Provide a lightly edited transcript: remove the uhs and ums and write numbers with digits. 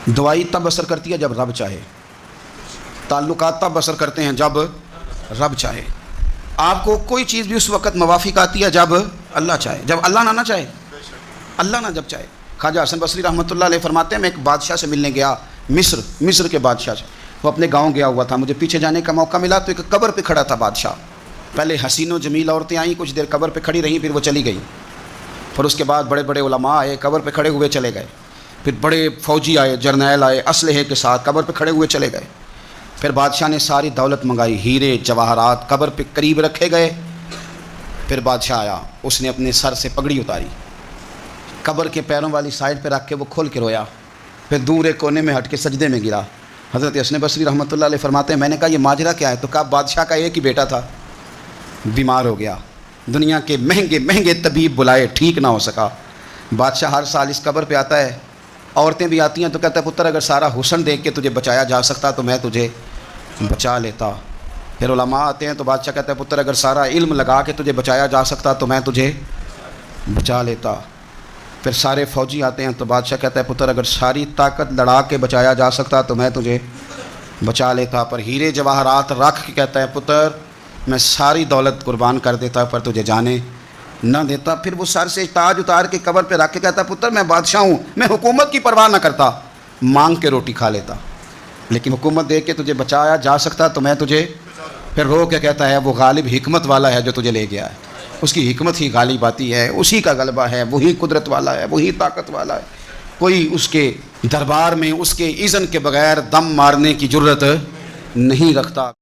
دعائی تب اثر کرتی ہے جب رب چاہے، تعلقات تب اثر کرتے ہیں جب رب چاہے۔ آپ کو کوئی چیز بھی اس وقت موافق آتی ہے جب اللہ چاہے، جب اللہ نہ چاہے، اللہ نہ جب چاہے۔ خواجہ حسن بصری رحمۃ اللہ علیہ فرماتے ہیں میں ایک بادشاہ سے ملنے گیا، مصر کے بادشاہ سے، وہ اپنے گاؤں گیا ہوا تھا، مجھے پیچھے جانے کا موقع ملا تو ایک قبر پہ کھڑا تھا بادشاہ۔ پہلے حسین و جمیل عورتیں آئیں، کچھ دیر قبر پہ کھڑی رہیں، پھر وہ چلی گئیں، پھر اس کے بعد بڑے بڑے علماء آئے، قبر پہ کھڑے ہوئے چلے گئے، پھر بڑے فوجی آئے، جرنیل آئے اسلحے کے ساتھ، قبر پہ کھڑے ہوئے چلے گئے۔ پھر بادشاہ نے ساری دولت منگائی، ہیرے جواہرات قبر پہ قریب رکھے گئے۔ پھر بادشاہ آیا، اس نے اپنے سر سے پگڑی اتاری، قبر کے پیروں والی سائڈ پہ رکھ کے وہ کھول کے رویا، پھر دور ایک کونے میں ہٹ کے سجدے میں گرا۔ حضرت حسن بصری رحمۃ اللہ علیہ فرماتے ہیں میں نے کہا یہ ماجرا کیا ہے؟ تو کہا بادشاہ کا ایک ہی بیٹا تھا، بیمار ہو گیا، دنیا کے مہنگے مہنگے طبیب بلائے، ٹھیک نہ ہو سکا۔ بادشاہ ہر سال اس قبر پہ آتا ہے، عورتیں بھی آتی ہیں تو کہتا ہے پتر اگر سارا حسن دیکھ کے تجھے بچایا جا سکتا تو میں تجھے بچا لیتا۔ پھر علماء آتے ہیں تو بادشاہ کہتا ہے پتر اگر سارا علم لگا کے تجھے بچایا جا سکتا تو میں تجھے بچا لیتا۔ پھر سارے فوجی آتے ہیں تو بادشاہ کہتا ہے پتر اگر ساری طاقت لڑا کے بچایا جا سکتا تو میں تجھے بچا لیتا۔ پر ہیرے جواہرات رکھ کے کہتا ہے پتر میں ساری دولت قربان کر دیتا پر تجھے جانے نہ دیتا۔ پھر وہ سر سے تاج اتار کے قبر پہ رکھ کے کہتا ہے پتر میں بادشاہ ہوں، میں حکومت کی پرواہ نہ کرتا، مانگ کے روٹی کھا لیتا، لیکن حکومت دے کے تجھے بچایا جا سکتا تو میں تجھے۔ پھر رو کے کہتا ہے وہ غالب حکمت والا ہے جو تجھے لے گیا ہے، اس کی حکمت ہی غالب آتی ہے، اسی کا غلبہ ہے، وہی قدرت والا ہے، وہی طاقت والا ہے، کوئی اس کے دربار میں اس کے اذن کے بغیر دم مارنے کی جرت نہیں رکھتا۔